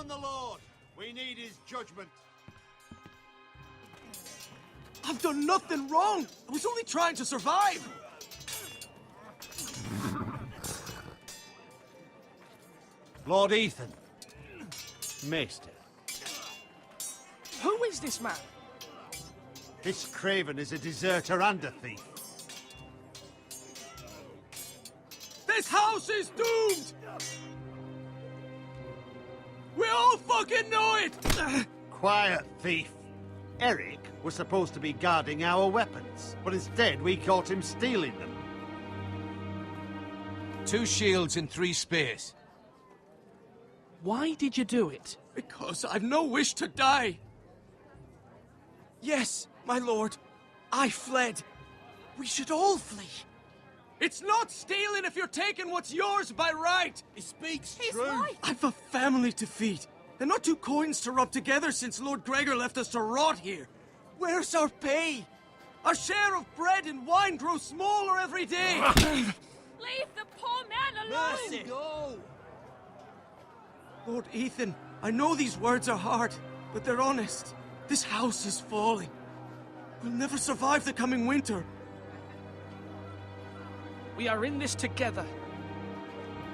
Summon the Lord. We need his judgment. I've done nothing wrong. I was only trying to survive. Lord Ethan. Maester. Who is this man? This craven is a deserter and a thief. This house is doomed! We all fucking know it! Quiet, thief. Eric was supposed to be guarding our weapons, but instead we caught him stealing them. 2 shields and 3 spears. Why did you do it? Because I've no wish to die. Yes, my lord. I fled. We should all flee. It's not stealing if you're taking what's yours by right. He speaks He's true. right. I've a family to feed, and not 2 coins to rub together since Lord Gregor left us to rot here. Where's our pay? Our share of bread and wine grows smaller every day. Leave the poor man alone! Mercy. Go. Lord Ethan, I know these words are hard, but they're honest. This house is falling. We'll never survive the coming winter. We are in this together.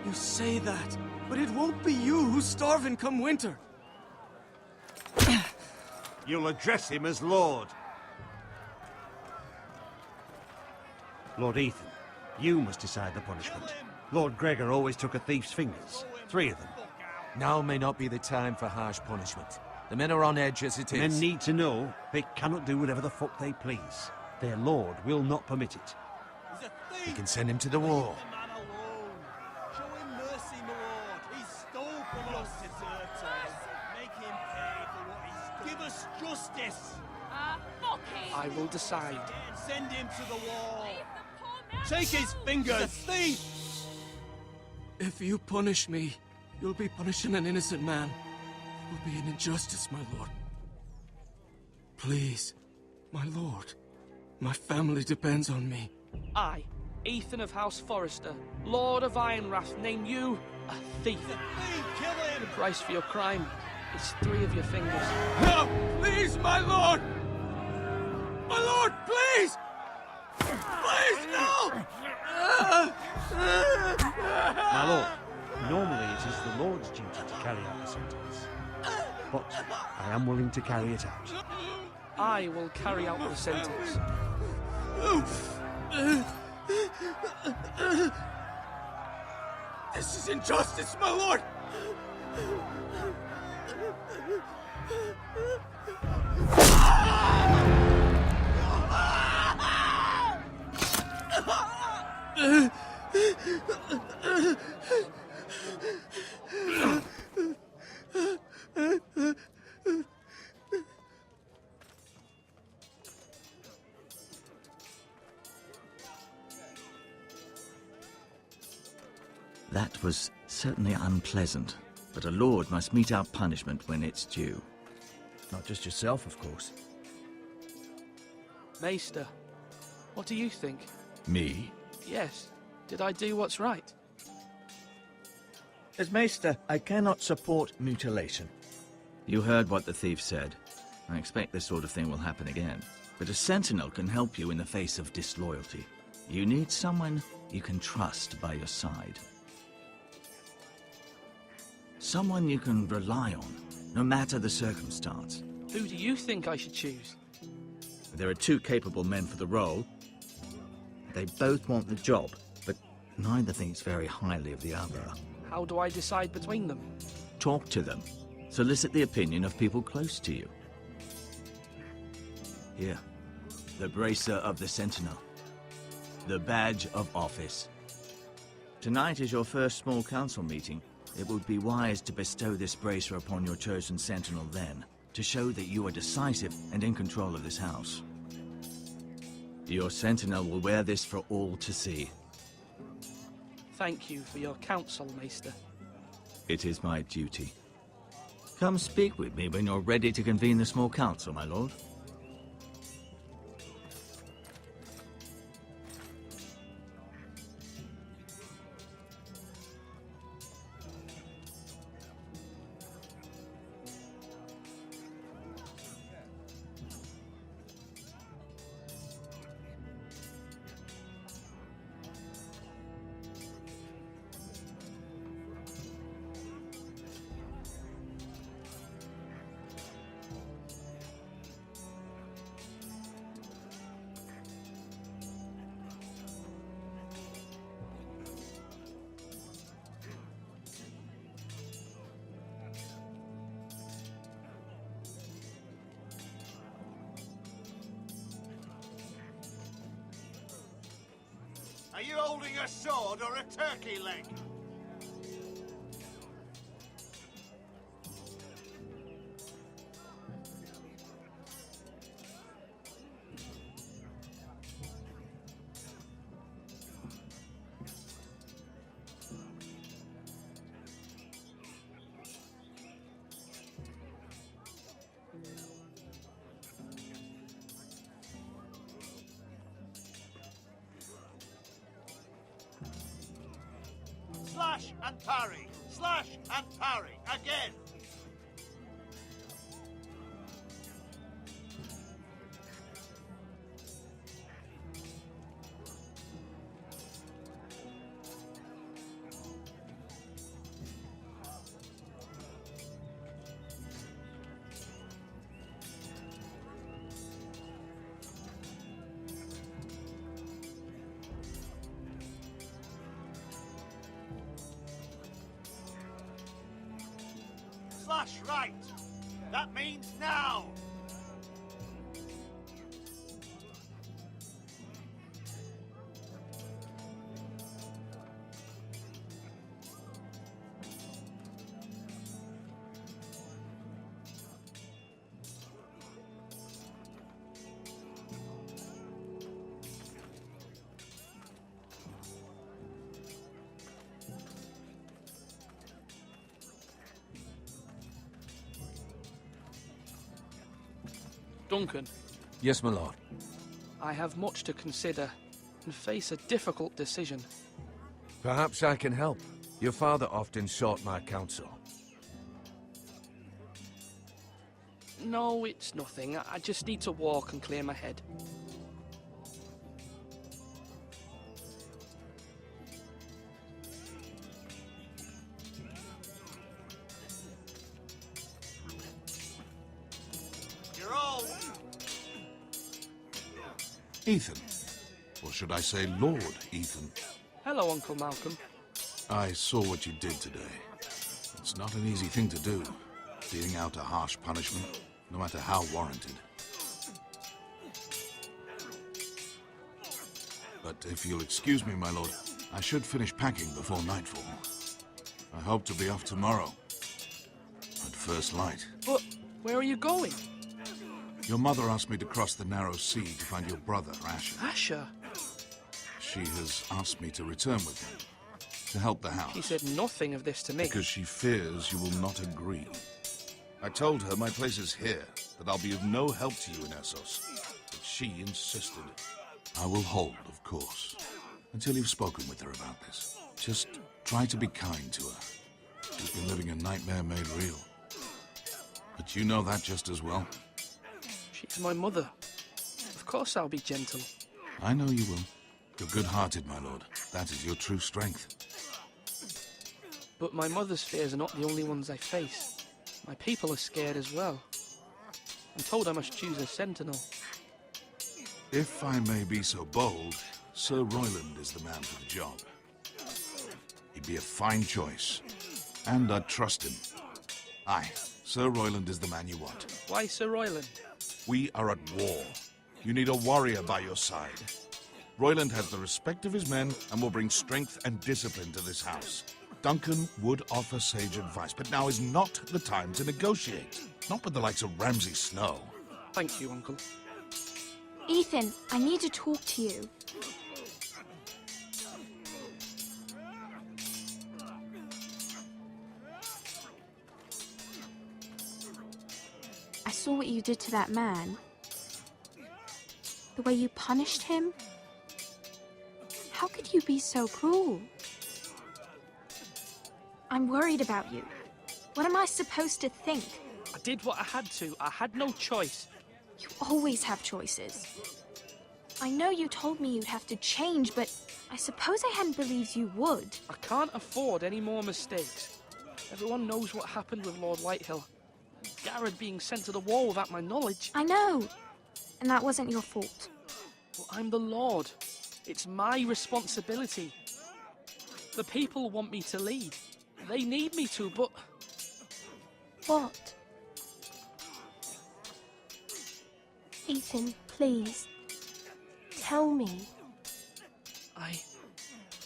You say that, but it won't be you who's starving come winter. You'll address him as Lord. Lord Ethan, you must decide the punishment. Lord Gregor always took a thief's fingers. 3 of them. Now may not be the time for harsh punishment. The men are on edge as it is. Men need to know they cannot do whatever the fuck they please. Their lord will not permit it. He's a thief! We can send him to the wall. Leave the man alone. Show him mercy, my lord. He stole from us. Deserters. Make him pay for what he stole. Give us justice. Fuck him! I will decide. Send him to the wall. Leave the poor man Take his alone. fingers. He's a thief! If you punish me, you'll be punishing an innocent man. It will be an injustice, my lord. Please, my lord. My family depends on me. I, Ethan of House Forrester, Lord of Ironrath, name you a thief. He's a thief! Kill him! The price for your crime is 3 of your fingers. No! Please, my lord! My lord, please! Please, no! My lord, normally it is the Lord's duty to carry out the sentence. But I am willing to carry it out. I will carry out the sentence. This is injustice, my lord! That was certainly unpleasant, but a lord must mete out punishment when it's due. Not just yourself, of course. Maester, what do you think? Me? Yes, did I do what's right? As Maester, I cannot support mutilation. You heard what the thief said. I expect this sort of thing will happen again. But a sentinel can help you in the face of disloyalty. You need someone you can trust by your side. Someone you can rely on, no matter the circumstance. Who do you think I should choose? There are 2 capable men for the role. They both want the job, but Neither thinks very highly of the other. How do I decide between them? Talk to them. Solicit the opinion of people close to you. Here, the bracer of the Sentinel. The badge of office. Tonight is your first small council meeting. It would be wise to bestow this bracer upon your chosen Sentinel then, to show that you are decisive and in control of this house. Your Sentinel will wear this for all to see. Thank you for your counsel, Maester. It is my duty. Come speak with me when you're ready to convene the small council, my lord. Are you holding a sword or a turkey leg? Slash and parry! Slash and parry! Again! Slash right! That means now! Duncan, Yes, my lord. I have much to consider and face a difficult decision. Perhaps I can help. Your father often sought my counsel. No, it's nothing. I just need to walk and clear my head. You're all... Ethan. Or should I say Lord Ethan? Hello, Uncle Malcolm. I saw what you did today. It's not an easy thing to do, dealing out a harsh punishment, no matter how warranted. But if you'll excuse me, my lord, I should finish packing before nightfall. I hope to be off tomorrow. At first light. But where are you going? Your mother asked me to cross the narrow sea to find your brother, Asher. Asher? She has asked me to return with him, to help the house. She said nothing of this to me. Because she fears you will not agree. I told her my place is here, that I'll be of no help to you in Essos. But she insisted. I will hold, of course, until you've spoken with her about this. Just try to be kind to her. She's been living a nightmare made real. But you know that just as well. She's my mother. Of course I'll be gentle. I know you will. You're good-hearted, my lord. That is your true strength. But my mother's fears are not the only ones I face. My people are scared as well. I'm told I must choose a sentinel. If I may be so bold, Sir Royland is the man for the job. He'd be a fine choice, and I'd trust him. Aye, Sir Royland is the man you want. Why Sir Royland? We are at war. You need a warrior by your side. Royland has the respect of his men and will bring strength and discipline to this house. Duncan would offer sage advice, but now is not the time to negotiate. Not with the likes of Ramsay Snow. Thank you, Uncle. Ethan, I need to talk to you. I saw what you did to that man. The way you punished him. How could you be so cruel? I'm worried about you. What am I supposed to think? I did what I had to. I had no choice. You always have choices. I know you told me you'd have to change, but I suppose I hadn't believed you would. I can't afford any more mistakes. Everyone knows what happened with Lord Whitehill. Garrett being sent to the war without my knowledge. I know. And that wasn't your fault. Well, I'm the Lord. It's my responsibility. The people want me to lead. They need me to, but... What? Ethan, please. Tell me.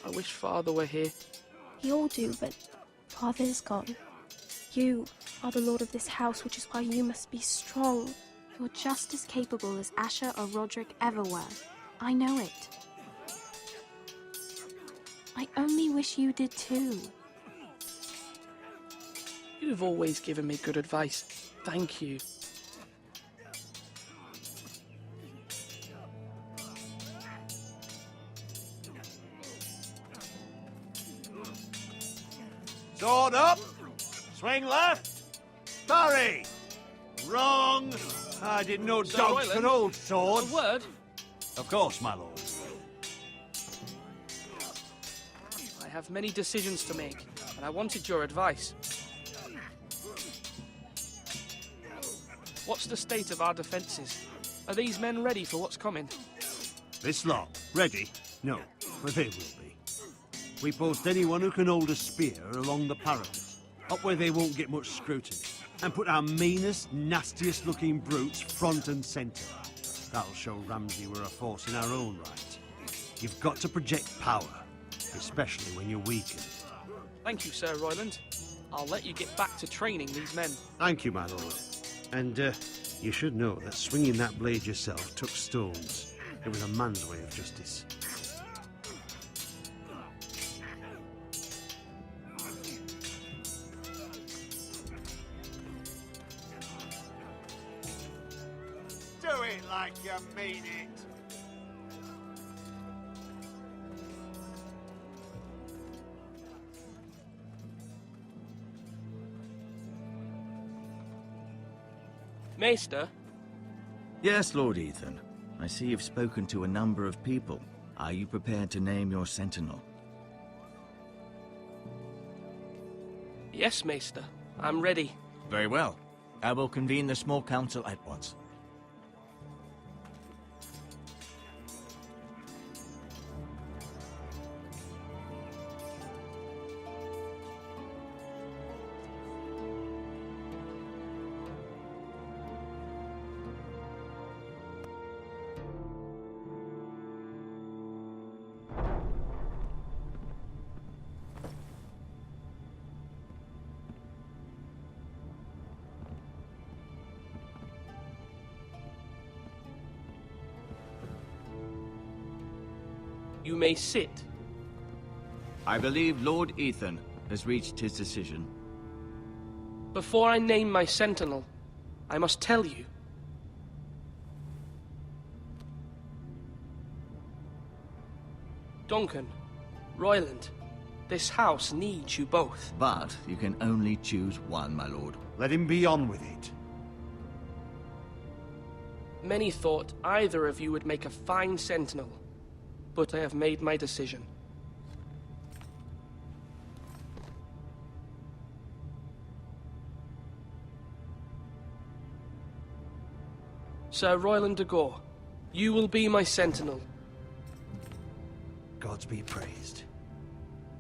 I wish Father were here. We all do, but Father is gone. You are the lord of this house, which is why you must be strong. You're just as capable as Asher or Roderick ever were. I know it. I only wish you did too. You've always given me good advice. Thank you. Sword up! Swing left! Parry! Wrong! I didn't know Sir dogs Royland, could hold A swords. word? Of course, my lord. I have many decisions to make, and I wanted your advice. What's the state of our defences? Are these men ready for what's coming? This lot, ready? No, but they will be. We post anyone who can hold a spear along the parapet, up where they won't get much scrutiny, and put our meanest, nastiest looking brutes front and centre. That'll show Ramsay we're a force in our own right. You've got to project power, especially when you're weakened. Thank you, Sir Royland. I'll let you get back to training these men. Thank you, my lord. And, you should know that swinging that blade yourself took stones. It was a man's way of justice. Do it like you mean it. Maester, Yes, Lord Ethan. I see you've spoken to a number of people. Are you prepared to name your sentinel? yes, Maester. I'm ready. Very well. I will convene the small council at once. You may sit. I believe Lord Ethan has reached his decision. Before I name my sentinel, I must tell you. Duncan, Royland, this house needs you both. But you can only choose one, my lord. Let him be on with it. Many thought either of you would make a fine sentinel, but I have made my decision. Sir Royland de Gore, you will be my sentinel. Gods be praised.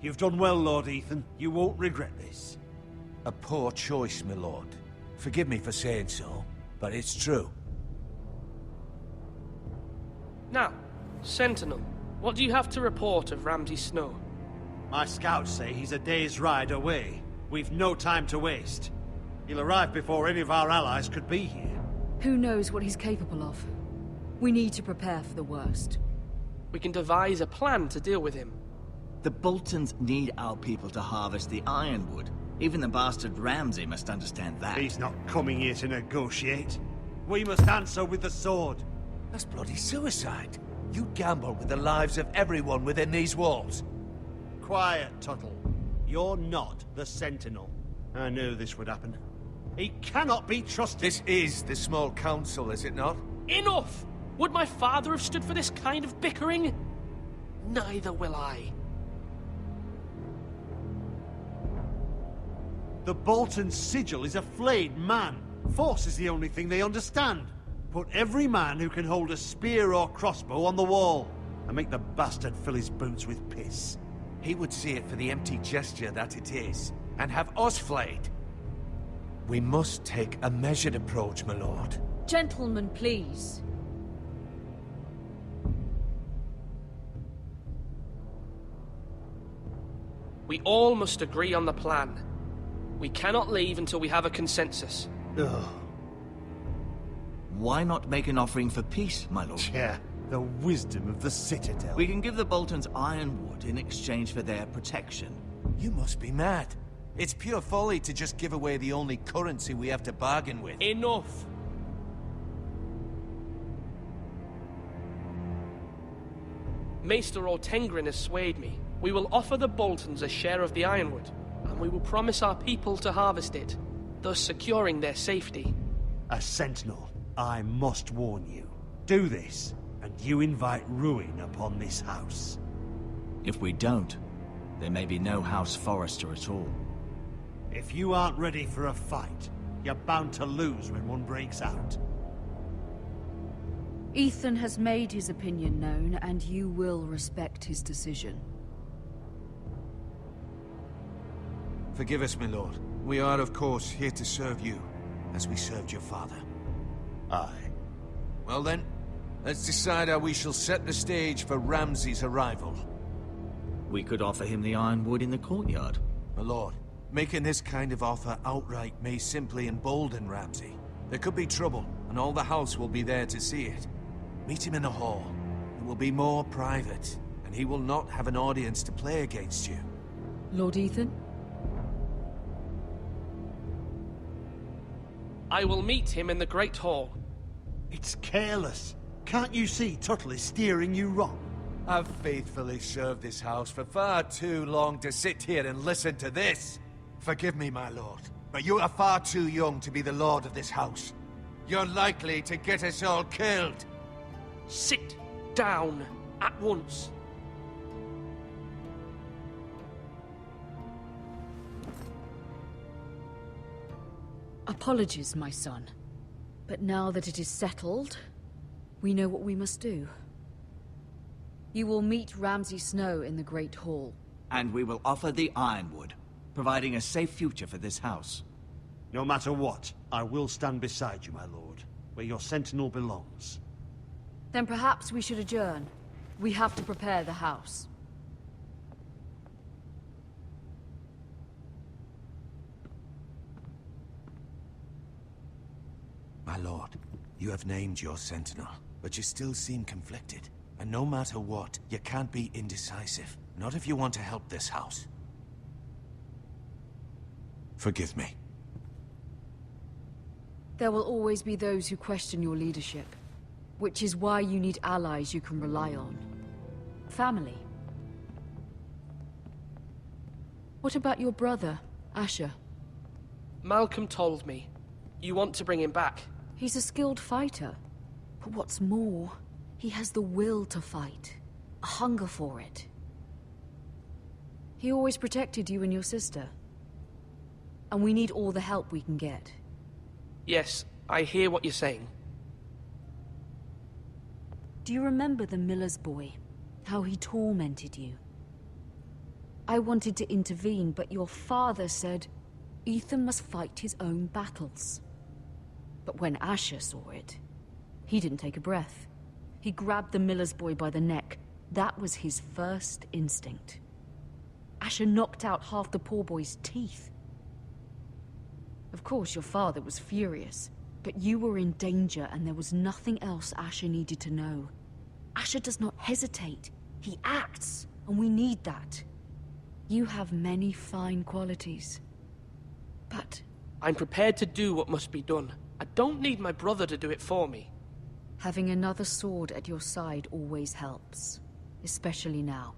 You've done well, Lord Ethan. You won't regret this. A poor choice, my lord. Forgive me for saying so, but it's true. Now, sentinel, what do you have to report of Ramsay Snow? My scouts say he's a day's ride away. We've no time to waste. He'll arrive before any of our allies could be here. Who knows what he's capable of? We need to prepare for the worst. We can devise a plan to deal with him. The Boltons need our people to harvest the ironwood. Even the bastard Ramsay must understand that. He's not coming here to negotiate. We must answer with the sword. That's bloody suicide. You gamble with the lives of everyone within these walls. Quiet, Tuttle. You're not the Sentinel. I knew this would happen. He cannot be trusted. This is the small council, is it not? Enough! Would my father have stood for this kind of bickering? Neither will I. The Bolton sigil is a flayed man. Force is the only thing they understand. Put every man who can hold a spear or crossbow on the wall, and make the bastard fill his boots with piss. He would see it for the empty gesture that it is, and have us flayed. We must take a measured approach, my lord. Gentlemen, please. We all must agree on the plan. We cannot leave until we have a consensus. Ugh. Why not make an offering for peace, my lord? Yeah, the wisdom of the Citadel. We can give the Boltons ironwood in exchange for their protection. You must be mad. It's pure folly to just give away the only currency we have to bargain with. Enough! Maester Ortengrin has swayed me. We will offer the Boltons a share of the ironwood, and we will promise our people to harvest it, thus securing their safety. A sentinel, I must warn you. Do this, and you invite ruin upon this house. If we don't, there may be no House Forrester at all. If you aren't ready for a fight, you're bound to lose when one breaks out. Ethan has made his opinion known, and you will respect his decision. Forgive us, my lord. We are, of course, here to serve you, as we served your father. Aye. Well then, let's decide how we shall set the stage for Ramsay's arrival. We could offer him the ironwood in the courtyard. My lord, making this kind of offer outright may simply embolden Ramsay. There could be trouble, and all the house will be there to see it. Meet him in the hall. It will be more private, and he will not have an audience to play against you. Lord Ethan? I will meet him in the Great Hall. It's careless. Can't you see Tuttle is steering you wrong? I've faithfully served this house for far too long to sit here and listen to this. Forgive me, my lord, but you are far too young to be the lord of this house. You're likely to get us all killed. Sit down at once. Apologies, my son. But now that it is settled, we know what we must do. You will meet Ramsay Snow in the Great Hall. And we will offer the ironwood, providing a safe future for this house. No matter what, I will stand beside you, my lord, where your sentinel belongs. Then perhaps we should adjourn. We have to prepare the house. My lord, you have named your sentinel, but you still seem conflicted. And no matter what, you can't be indecisive. Not if you want to help this house. Forgive me. There will always be those who question your leadership, which is why you need allies you can rely on. Family. What about your brother, Asher? Malcolm told me. You want to bring him back. He's a skilled fighter. But what's more, he has the will to fight. A hunger for it. He always protected you and your sister. And we need all the help we can get. Yes, I hear what you're saying. Do you remember the miller's boy? How he tormented you? I wanted to intervene, but your father said Ethan must fight his own battles. But when Asher saw it, he didn't take a breath. He grabbed the miller's boy by the neck. That was his first instinct. Asher knocked out half the poor boy's teeth. Of course, your father was furious, but you were in danger and there was nothing else Asher needed to know. Asher does not hesitate. He acts, and we need that. You have many fine qualities. But I'm prepared to do what must be done. I don't need my brother to do it for me. having another sword at your side always helps, especially now.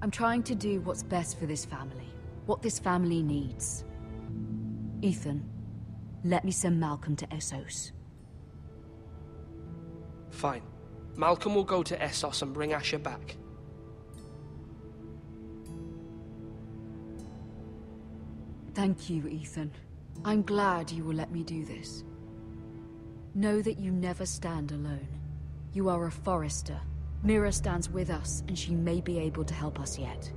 I'm trying to do what's best for this family, what this family needs. Ethan, let me send Malcolm to Essos. Fine. Malcolm will go to Essos and bring Asher back. Thank you, Ethan. I'm glad you will let me do this. Know that you never stand alone. You are a Forrester. Mira stands with us, and she may be able to help us yet.